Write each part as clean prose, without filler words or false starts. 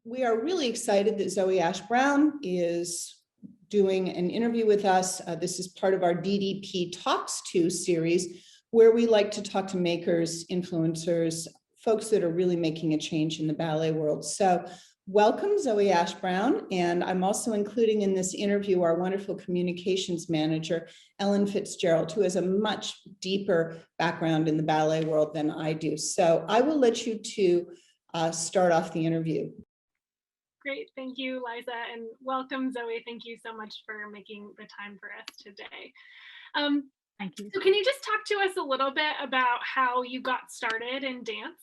We are really excited that Zoe Ashe-Browne is doing an interview with us. This is part of our DDP Talks To series, where we like to talk to makers, influencers, folks that are really making a change in the ballet world. So welcome, Zoe Ashe-Browne. And I'm also including in this interview our wonderful communications manager, Ellen FitzGerald, who has a much deeper background in the ballet world than I do. So I will let you two start off the interview. Great, thank you, Liza, and welcome, Zoe. Thank you so much for making the time for us today. Thank you. So can you just talk to us a little bit about how you got started in dance?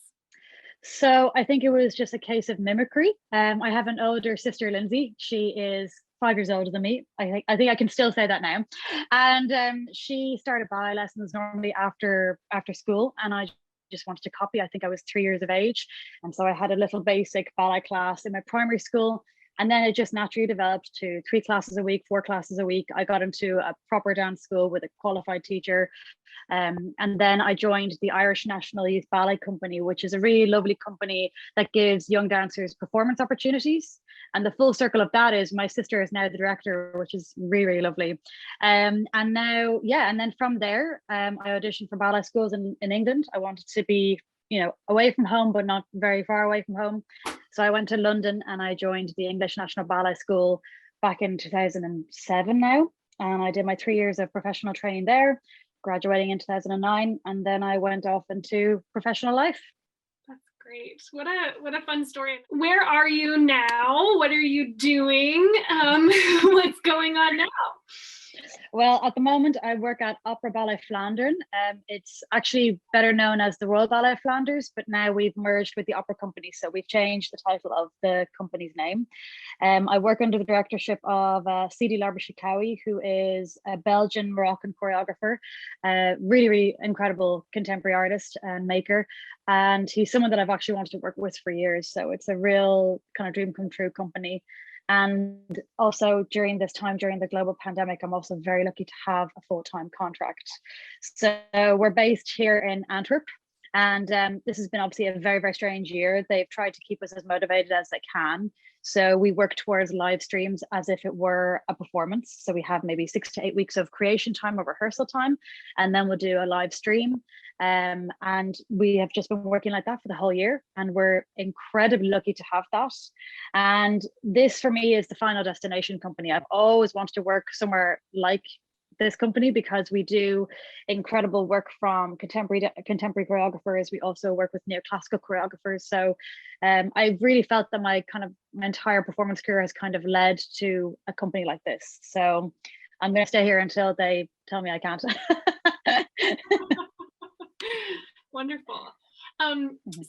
So I think it was just a case of mimicry. I have an older sister, Lindsay. She is 5 years older than me. I think I can still say that now. And she started ballet lessons normally after school, and I just wanted to copy. I think I was 3 years of age. And so I had a little basic ballet class in my primary school. And then it just naturally developed to 3 classes a week, 4 classes a week. I got into a proper dance school with a qualified teacher. And then I joined the Irish National Youth Ballet Company, which is a really lovely company that gives young dancers performance opportunities. And the full circle of that is my sister is now the director, which is really, really lovely. And now, yeah, and then from there, I auditioned for ballet schools in England. I wanted to be, away from home, but not very far away from home. So I went to London and I joined the English National Ballet School back in 2007 now. And I did my 3 years of professional training there, graduating in 2009. And then I went off into professional life. That's great. What a fun story. Where are you now? What are you doing? What's going on now? Well, at the moment, I work at Opera Ballet Vlaanderen. It's actually better known as the Royal Ballet Flanders, but now we've merged with the Opera Company, so we've changed the title of the company's name. I work under the directorship of Sidi Larbi-Shikawi, who is a Belgian Moroccan choreographer, really, really incredible contemporary artist and maker. And he's someone that I've actually wanted to work with for years. So it's a real kind of dream come true company. And also during this time, during the global pandemic, I'm also very lucky to have a full-time contract. So we're based here in Antwerp. And this has been obviously a very, very strange year. They've tried to keep us as motivated as they can. So we work towards live streams as if it were a performance. So we have maybe 6 to 8 weeks of creation time or rehearsal time, and then we'll do a live stream. And we have just been working like that for the whole year, and we're incredibly lucky to have that. And this for me is the final destination company. I've always wanted to work somewhere like this company because we do incredible work from contemporary choreographers. We also work with neoclassical choreographers. So I really felt that my entire performance career has kind of led to a company like this. So I'm going to stay here until they tell me I can't. Wonderful.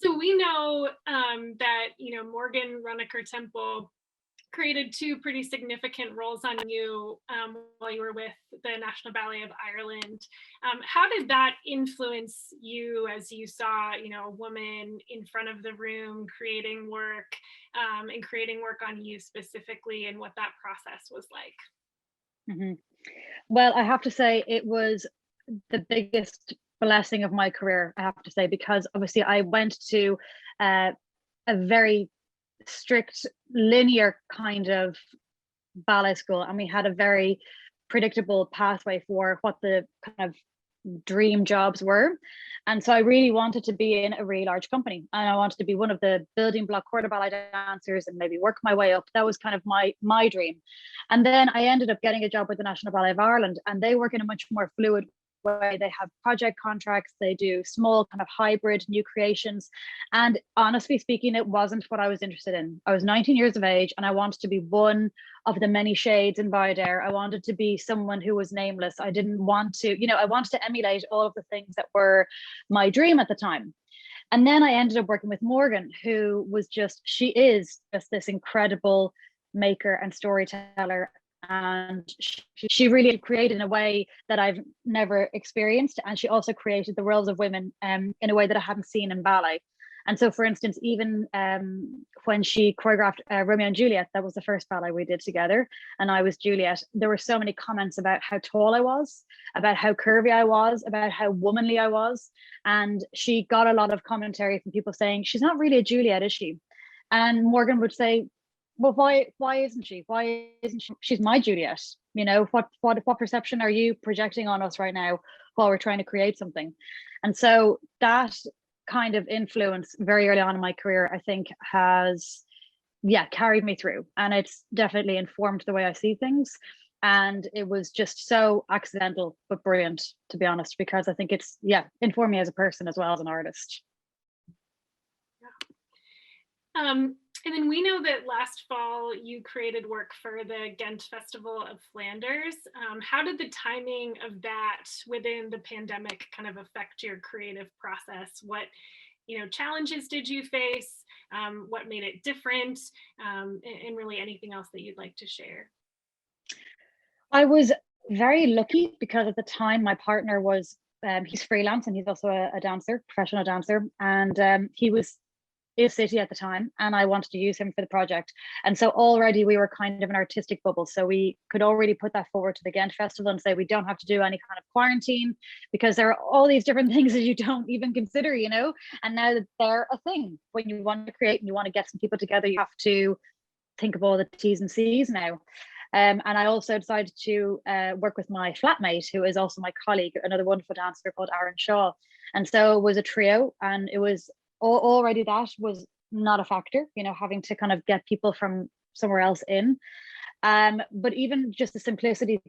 So we know that Morgann Runacre Temple created 2 pretty significant roles on you while you were with the National Ballet of Ireland. How did that influence you as you saw, a woman in front of the room creating work and creating work on you specifically, and what that process was like? Mm-hmm. Well, I have to say it was the biggest blessing of my career, I have to say, because obviously I went to a very strict linear kind of ballet school, and we had a very predictable pathway for what the kind of dream jobs were. And so I really wanted to be in a really large company, and I wanted to be one of the building block quarter ballet dancers and maybe work my way up. That was kind of my dream. And then I ended up getting a job with the National Ballet of Ireland, and they work in a much more fluid way. They have project contracts, they do small kind of hybrid new creations. And honestly speaking, it wasn't what I was interested in. I was 19 years of age and I wanted to be one of the many shades in Biodair. I wanted to be someone who was nameless. I didn't want to, I wanted to emulate all of the things that were my dream at the time. And then I ended up working with Morgann, who was she is just this incredible maker and storyteller. And she really created in a way that I've never experienced. And she also created the roles of women in a way that I hadn't seen in ballet. And so, for instance, even when she choreographed Romeo and Juliet, that was the first ballet we did together, and I was Juliet, there were so many comments about how tall I was, about how curvy I was, about how womanly I was. And she got a lot of commentary from people saying, she's not really a Juliet, is she? And Morgan would say, well, why isn't she? Why isn't she? She's my Juliet. You know, what perception are you projecting on us right now while we're trying to create something? And so that kind of influence very early on in my career, I think, has carried me through, and it's definitely informed the way I see things. And it was just so accidental but brilliant, to be honest, because I think it's informed me as a person as well as an artist. And then we know that last fall you created work for the Ghent Festival of Flanders. How did the timing of that within the pandemic kind of affect your creative process? What challenges did you face? What made it different? And really anything else that you'd like to share? I was very lucky because at the time my partner was, he's freelance and he's also a dancer, professional dancer. And he was in a city at the time and I wanted to use him for the project. And so already we were kind of an artistic bubble. So we could already put that forward to the Ghent Festival and say, we don't have to do any kind of quarantine because there are all these different things that you don't even consider, and now that they're a thing. When you want to create and you want to get some people together, you have to think of all the T's and C's now. And I also decided to work with my flatmate, who is also my colleague, another wonderful dancer called Aaron Shaw. And so it was a trio, and it was already that was not a factor, having to kind of get people from somewhere else in. But even just the simplicity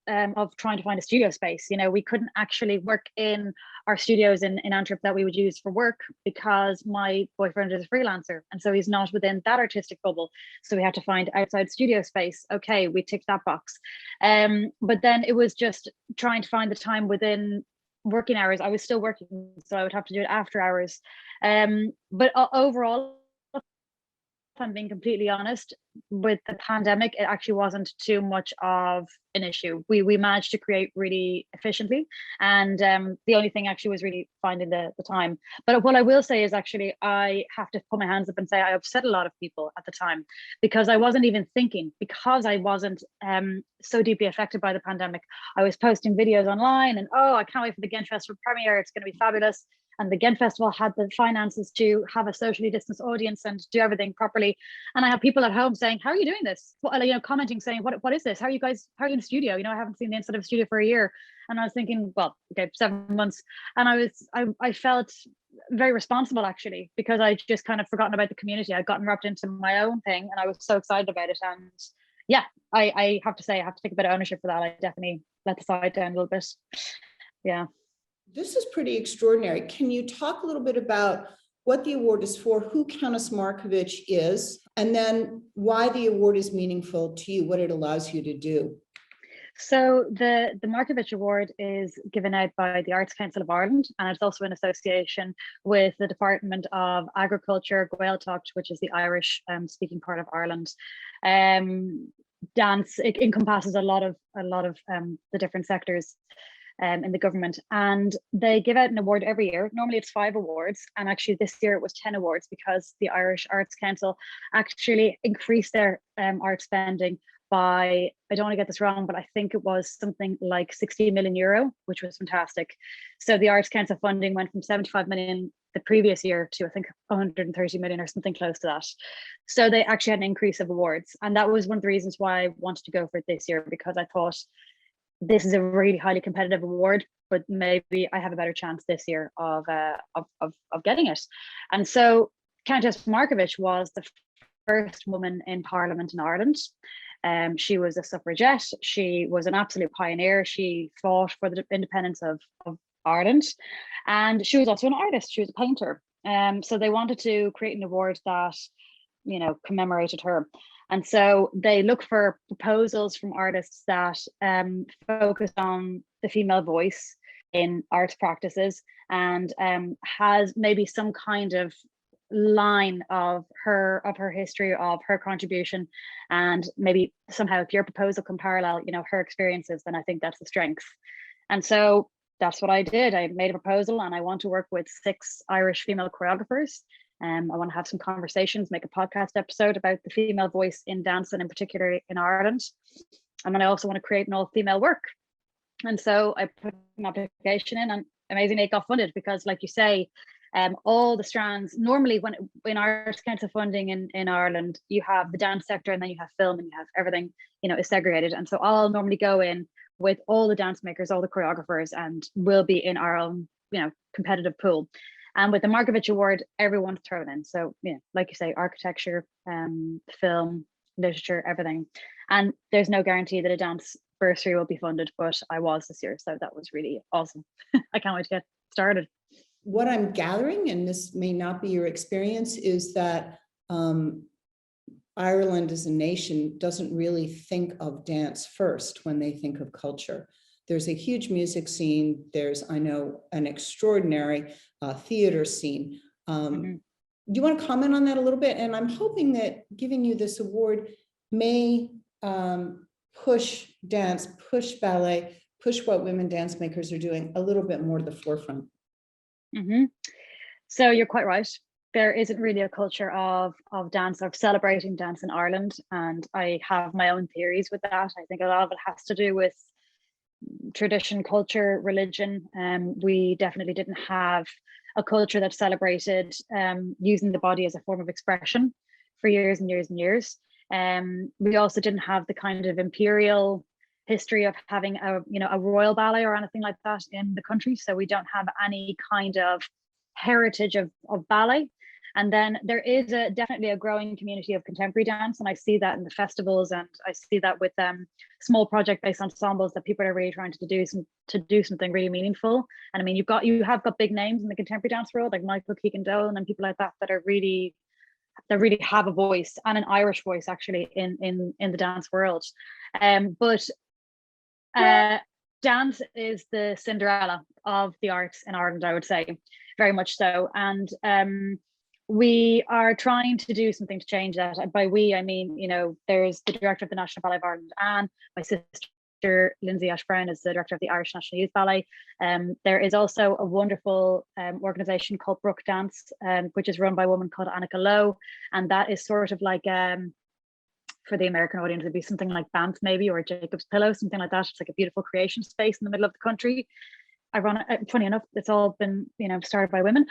of trying to find a studio space, we couldn't actually work in our studios in Antwerp that we would use for work because my boyfriend is a freelancer and so he's not within that artistic bubble, so we had to find outside studio space. Okay, we ticked that box. But then it was just trying to find the time within working hours. I was still working, so I would have to do it after hours. But overall, if I'm being completely honest, with the pandemic, it actually wasn't too much of an issue. We managed to create really efficiently, and the only thing actually was really finding the time. But what I will say is actually I have to put my hands up and say I upset a lot of people at the time because I wasn't even thinking, because I wasn't so deeply affected by the pandemic. I was posting videos online and, oh, I can't wait for the Ghent Festival premiere, it's going to be fabulous. And the Ghent Festival had the finances to have a socially distanced audience and do everything properly. And I have people at home saying, how are you doing this? Commenting, saying, what is this? How are you in the studio? I haven't seen the inside of a studio for a year. And I was thinking, well, okay, 7 months. And I felt very responsible actually, because I just kind of forgotten about the community. I'd gotten wrapped into my own thing and I was so excited about it. And yeah, I have to say, I have to take a bit of ownership for that. I definitely let the side down a little bit. Yeah. This is pretty extraordinary. Can you talk a little bit about what the award is for, who Countess Markovic is, and then why the award is meaningful to you, what it allows you to do? So the Markovic Award is given out by the Arts Council of Ireland, and it's also in association with the Department of Agriculture, Gaeltacht, which is the Irish speaking part of Ireland. Dance, it encompasses a lot of the different sectors in the government, and they give out an award every year. Normally it's 5 awards, and actually this year it was 10 awards because the Irish Arts Council actually increased their art spending by, I don't want to get this wrong, but I think it was something like 60 million euro, which was fantastic. So the Arts Council funding went from 75 million the previous year to I think 130 million or something close to that. So they actually had an increase of awards, and that was one of the reasons why I wanted to go for it this year, because I thought this is a really highly competitive award, but maybe I have a better chance this year of getting it. And so Countess Markovic was the first woman in Parliament in Ireland. She was a suffragette. She was an absolute pioneer. She fought for the independence of Ireland, and she was also an artist. She was a painter. So they wanted to create an award that, commemorated her. And so they look for proposals from artists that focus on the female voice in art practices and has maybe some kind of line of her history, of her contribution, and maybe somehow if your proposal can parallel, her experiences, then I think that's the strength. And so that's what I did. I made a proposal, and I want to work with 6 Irish female choreographers. I want to have some conversations, make a podcast episode about the female voice in dance, and in particular in Ireland. And then I also want to create an all-female work. And so I put an application in, and amazingly it got funded because, like you say, All the strands, normally when in Arts Council funding in Ireland, you have the dance sector and then you have film and you have everything, is segregated. And so I'll normally go in with all the dance makers, all the choreographers, and we'll be in our own, competitive pool. And with the Markovic Award, everyone's thrown in. So, like you say, architecture, film, literature, everything. And there's no guarantee that a dance bursary will be funded, but I was this year. So that was really awesome. I can't wait to get started. What I'm gathering, and this may not be your experience, is that Ireland as a nation doesn't really think of dance first when they think of culture. There's a huge music scene. There's, I know, an extraordinary theater scene. Do you want to comment on that a little bit? And I'm hoping that giving you this award may push dance, push ballet, push what women dance makers are doing a little bit more to the forefront. So you're quite right. There isn't really a culture of dance, of celebrating dance in Ireland. And I have my own theories with that. I think a lot of it has to do with tradition, culture, religion. We definitely didn't have a culture that celebrated using the body as a form of expression for years and years and years. We also didn't have the kind of imperial history of having a royal ballet or anything like that in the country. So we don't have any kind of heritage of ballet. And then there is definitely a growing community of contemporary dance, and I see that in the festivals, and I see that with small project-based ensembles that people are really trying to do something really meaningful. And I mean, you have got big names in the contemporary dance world like Michael Keegan-Dolan and people like that that really have a voice, and an Irish voice actually in the dance world. But dance is the Cinderella of the arts in Ireland, I would say, very much so. And we are trying to do something to change that. By we, I mean, there's the director of the National Ballet of Ireland, and my sister, Zoe Ashe-Browne, is the director of the Irish National Youth Ballet. There is also a wonderful organisation called Brook Dance, which is run by a woman called Annika Lowe. And that is sort of like, for the American audience, it'd be something like Banff maybe, or Jacob's Pillow, something like that. It's like a beautiful creation space in the middle of the country. Funny enough, it's all been started by women.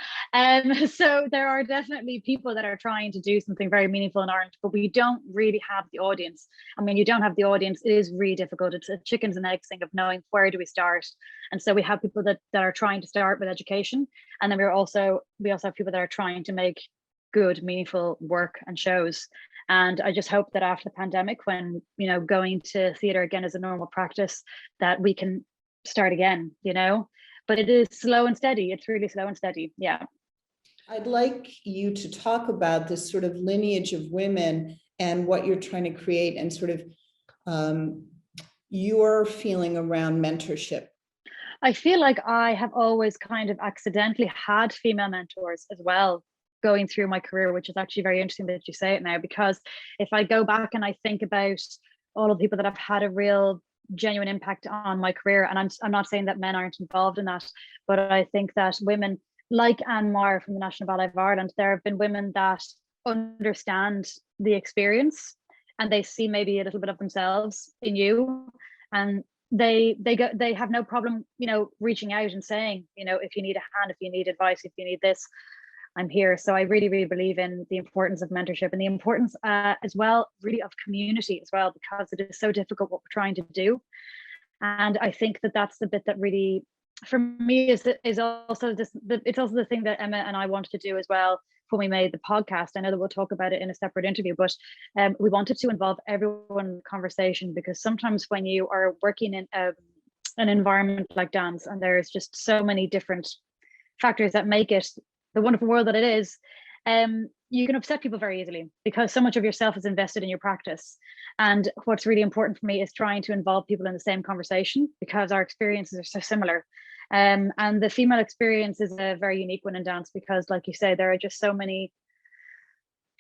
So there are definitely people that are trying to do something very meaningful in Ireland, but we don't really have the audience. I mean, you don't have the audience, it is really difficult. It's a chickens and eggs thing of knowing where do we start. And so we have people that are trying to start with education, and then we also have people that are trying to make good, meaningful work and shows. And I just hope that after the pandemic, when going to theatre again is a normal practice, that we can start again, but it is slow and steady. It's really slow and steady. Yeah. I'd like you to talk about this sort of lineage of women and what you're trying to create, and sort of your feeling around mentorship. I feel like I have always kind of accidentally had female mentors as well going through my career, which is actually very interesting that you say it now, because if I go back and I think about all of the people that have had a real genuine impact on my career, and I'm not saying that men aren't involved in that, but I think that women like Anne Meyer from the National Ballet of Ireland, there have been women that understand the experience and they see maybe a little bit of themselves in you, and they have no problem reaching out and saying, if you need a hand, if you need advice, if you need this, I'm here. So I really, really believe in the importance of mentorship, and the importance as well, really, of community as well, because it is so difficult what we're trying to do. And I think that that's the bit that really, for me, is also this. It's also the thing that Emma and I wanted to do as well when we made the podcast. I know that we'll talk about it in a separate interview, but we wanted to involve everyone in the conversation, because sometimes when you are working in an environment like dance, and there's just so many different factors that make it the wonderful world that it is, you can upset people very easily because so much of yourself is invested in your practice. And what's really important for me is trying to involve people in the same conversation, because our experiences are so similar. And the female experience is a very unique one in dance, because like you say, there are just so many,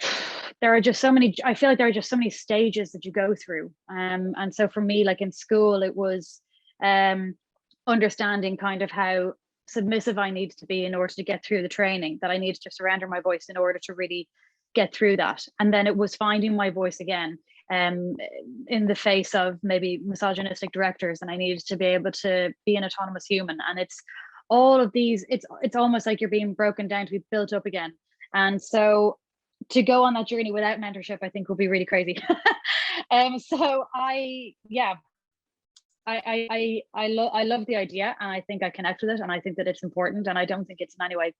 I feel like there are just so many stages that you go through. And so for me, like in school, it was understanding kind of how submissive I needed to be in order to get through the training, that I needed to surrender my voice in order to really get through that. And then it was finding my voice again in the face of maybe misogynistic directors, and I needed to be able to be an autonomous human. And it's all of these, it's almost like you're being broken down to be built up again. And so to go on that journey without mentorship, I think would be really crazy. So I love the idea, and I think I connect with it, and I think that it's important, and I don't think it's in any way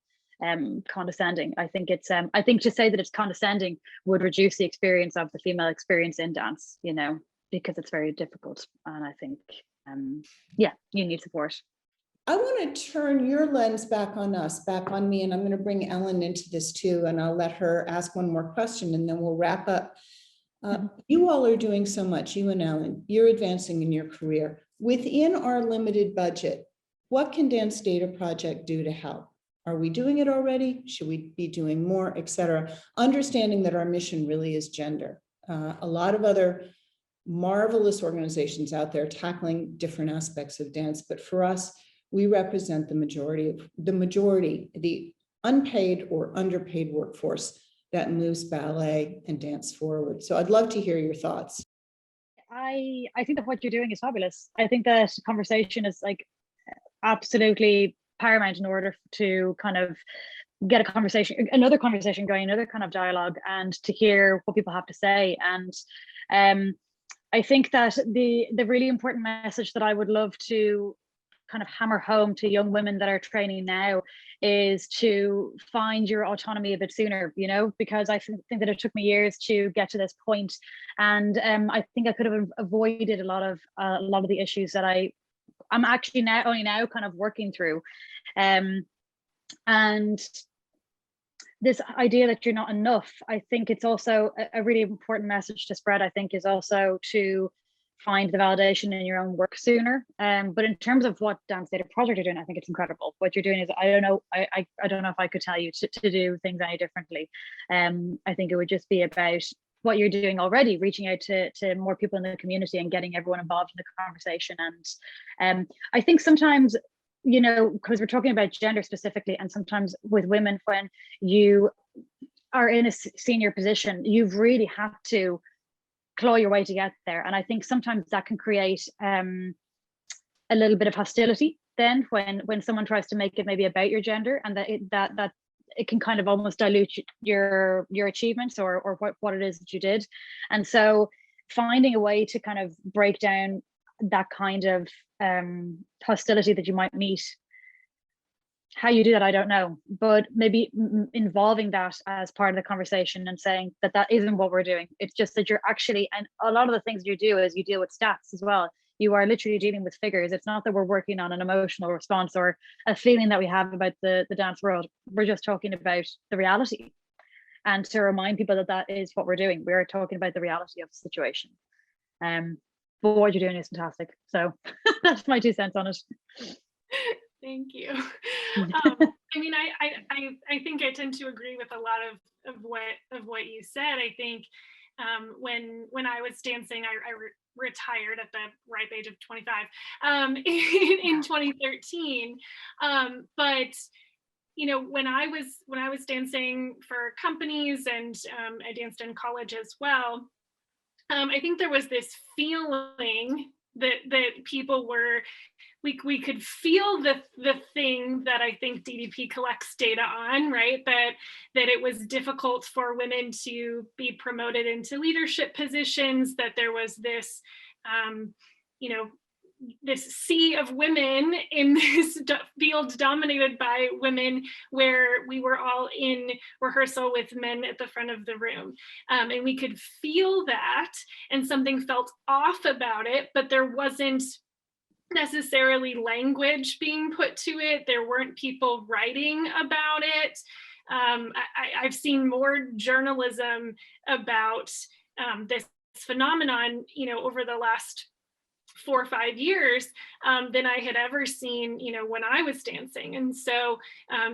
condescending. I think it's I think to say that it's condescending would reduce the experience of the female experience in dance, you know, because it's very difficult. And I think you need support. I want to turn your lens back on us, back on me, and I'm going to bring Ellen into this too, and I'll let her ask one more question and then we'll wrap up. You all are doing so much, you and Ellen, you're advancing in your career. Within our limited budget, what can Dance Data Project do to help? Are we doing it already? Should we be doing more, et cetera? Understanding that our mission really is gender. A lot of other marvelous organizations out there tackling different aspects of dance, but for us, we represent the majority, the unpaid or underpaid workforce that moves ballet and dance forward. So I'd love to hear your thoughts. I think that what you're doing is fabulous. I think that conversation is like absolutely paramount in order to kind of get another conversation going, another kind of dialogue, and to hear what people have to say. And I think that the really important message that I would love to kind of hammer home to young women that are training now is to find your autonomy a bit sooner, you know, because I think that it took me years to get to this point, and I think I could have avoided a lot of the issues that I'm actually only now kind of working through, and this idea that you're not enough. I think it's also a really important message to spread. I think is also to find the validation in your own work sooner. But in terms of what Dance Data Project are doing, I think it's incredible. What you're doing is, I don't know if I could tell you to do things any differently. I think it would just be about what you're doing already, reaching out to more people in the community and getting everyone involved in the conversation. And I think sometimes, you know, because we're talking about gender specifically, and sometimes with women, when you are in a senior position, you've really had to claw your way to get there. And I think sometimes that can create a little bit of hostility then when someone tries to make it maybe about your gender, and that it can kind of almost dilute your achievements or what it is that you did. And so finding a way to kind of break down that kind of hostility that you might meet. How you do that, I don't know, but maybe involving that as part of the conversation and saying that isn't what we're doing. It's just that you're actually, and a lot of the things you do is you deal with stats as well. You are literally dealing with figures. It's not that we're working on an emotional response or a feeling that we have about the dance world. We're just talking about the reality, and to remind people that is what we're doing. We're talking about the reality of the situation. But what you're doing is fantastic. So that's my 2 cents on it. Thank you. I mean, I think I tend to agree with a lot of what you said. I think when I was dancing, I retired at the ripe age of 25 in 2013. But you know, when I was dancing for companies, and I danced in college as well, I think there was this feeling that people were, we could feel the thing that I think DDP collects data on, right? That it was difficult for women to be promoted into leadership positions, that there was this, you know, this sea of women in this field dominated by women, where we were all in rehearsal with men at the front of the room. And we could feel that, and something felt off about it, but there wasn't necessarily language being put to it. There weren't people writing about it. I've seen more journalism about this phenomenon, you know, over the last 4 or 5 years than I had ever seen, you know, when I was dancing. And so,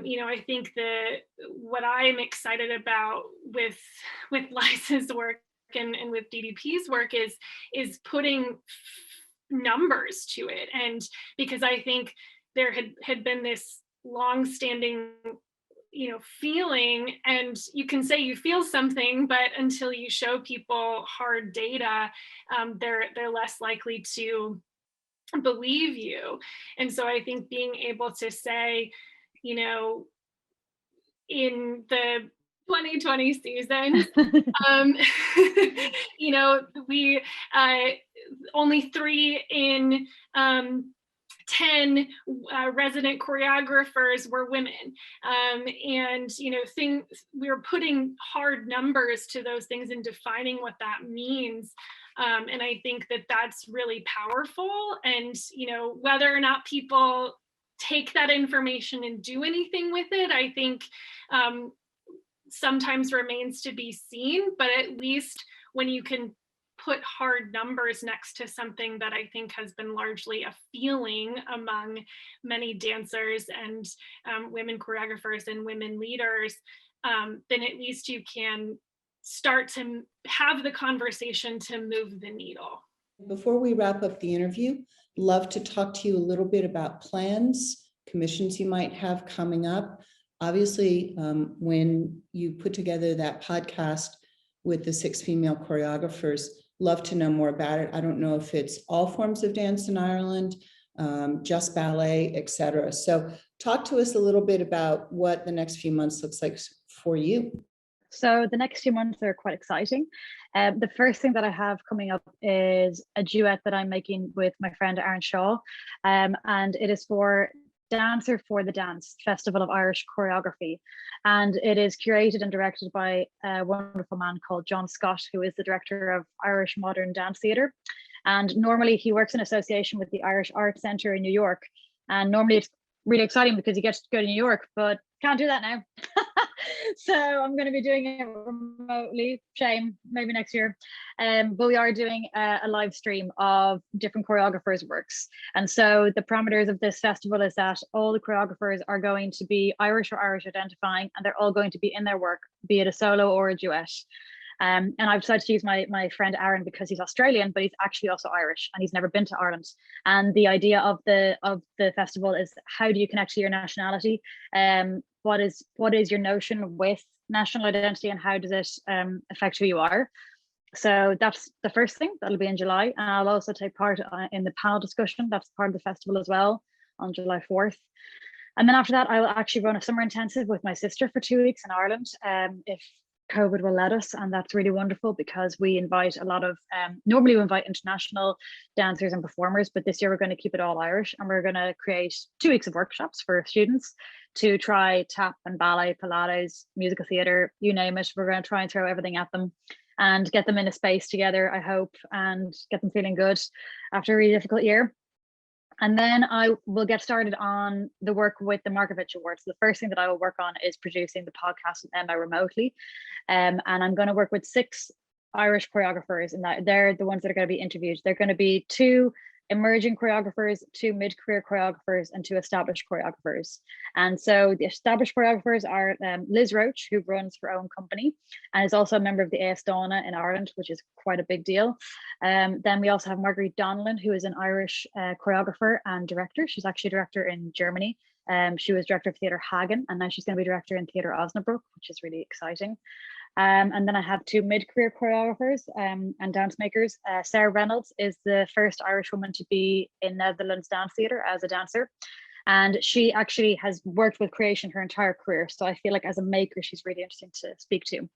you know, I think that what I'm excited about with Liza's work and with DDP's work is putting numbers to it. And because I think there had been this long-standing, you know, feeling, and you can say you feel something, but until you show people hard data, they're less likely to believe you. And so I think being able to say, you know, in the 2020 season, you know, we only 3 in 10 resident choreographers were women. And, you know, we were putting hard numbers to those things and defining what that means. And I think that that's really powerful. And, you know, whether or not people take that information and do anything with it, I think sometimes remains to be seen. But at least when you can put hard numbers next to something that I think has been largely a feeling among many dancers and women choreographers and women leaders, then at least you can start to have the conversation to move the needle. Before we wrap up the interview, love to talk to you a little bit about plans, commissions you might have coming up. Obviously, when you put together that podcast with the 6 female choreographers, love to know more about it. I don't know if it's all forms of dance in Ireland, just ballet, etc. So talk to us a little bit about what the next few months looks like for you. So the next few months are quite exciting. The first thing that I have coming up is a duet that I'm making with my friend Aaron Shaw, and it is for Dancer for the Dance Festival of Irish Choreography, and it is curated and directed by a wonderful man called John Scott, who is the director of Irish Modern Dance Theatre, and normally he works in association with the Irish Arts Centre in New York, and normally it's really exciting because he gets to go to New York, but can't do that now. So I'm going to be doing it remotely. Shame, maybe next year. But we are doing a live stream of different choreographers' works. And so the parameters of this festival is that all the choreographers are going to be Irish or Irish identifying, and they're all going to be in their work, be it a solo or a duet. And I've decided to use my friend Aaron because he's Australian, but he's actually also Irish and he's never been to Ireland. And the idea of the festival is, how do you connect to your nationality? What is your notion with national identity, and how does it affect who you are? So that's the first thing. That'll be in July. And I'll also take part in the panel discussion. That's part of the festival as well on July 4th. And then after that, I will actually run a summer intensive with my sister for 2 weeks in Ireland, if COVID will let us. And that's really wonderful because we invite a lot of, normally we invite international dancers and performers, but this year we're going to keep it all Irish, and we're going to create 2 weeks of workshops for students to try tap and ballet, Pilates, musical theatre, you name it. We're going to try and throw everything at them and get them in a space together, I hope, and get them feeling good after a really difficult year. And then I will get started on the work with the Markovic Awards. The first thing that I will work on is producing the podcast with Emma remotely. And I'm going to work with 6 Irish choreographers, and that they're the ones that are going to be interviewed. They're going to be 2 emerging choreographers, 2 mid-career choreographers, and 2 established choreographers. And so the established choreographers are Liz Roach, who runs her own company and is also a member of the AS Dána in Ireland, which is quite a big deal. Then we also have Marguerite Donnellan, who is an Irish choreographer and director. She's actually a director in Germany. She was director of Theatre Hagen, and now she's going to be director in Theatre Osnabrück, which is really exciting. And then I have 2 mid-career choreographers and dance makers. Sarah Reynolds is the first Irish woman to be in Netherlands Dance Theatre as a dancer. And she actually has worked with creation her entire career. So I feel like as a maker, she's really interesting to speak to.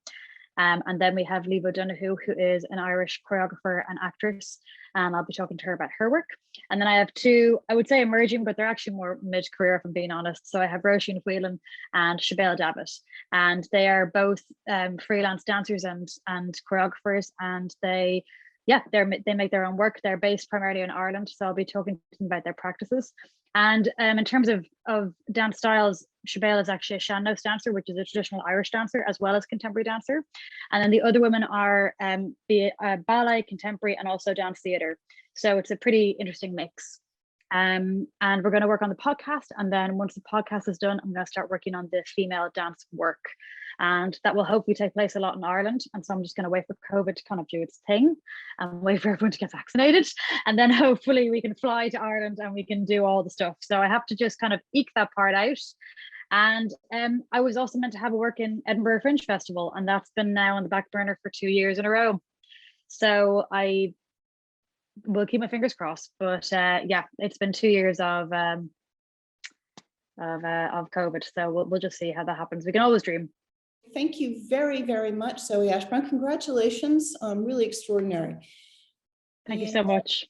And then we have Liza O'Donoghue, who is an Irish choreographer and actress, and I'll be talking to her about her work. And then I have 2, I would say emerging, but they're actually more mid-career, if I'm being honest. So I have Roisin Whelan and Siobhán Davitt, and they are both freelance dancers and choreographers, and they make their own work. They're based primarily in Ireland, so I'll be talking to them about their practices. And in terms of dance styles, Siobhán is actually a sean-nós dancer, which is a traditional Irish dancer, as well as contemporary dancer. And then the other women are ballet, contemporary, and also dance theatre. So it's a pretty interesting mix. And we're going to work on the podcast. And then once the podcast is done, I'm going to start working on the female dance work. And that will hopefully take place a lot in Ireland. And so I'm just going to wait for COVID to kind of do its thing and wait for everyone to get vaccinated. And then hopefully we can fly to Ireland and we can do all the stuff. So I have to just kind of eke that part out. And I was also meant to have a work in Edinburgh Fringe Festival, and that's been now on the back burner for 2 years in a row. So I we'll keep my fingers crossed. But yeah, it's been 2 years of COVID, so we'll just see how that happens. We can always dream. Thank you very, very much, Zoe Ashe-Browne. Congratulations, really extraordinary. Thank you so much.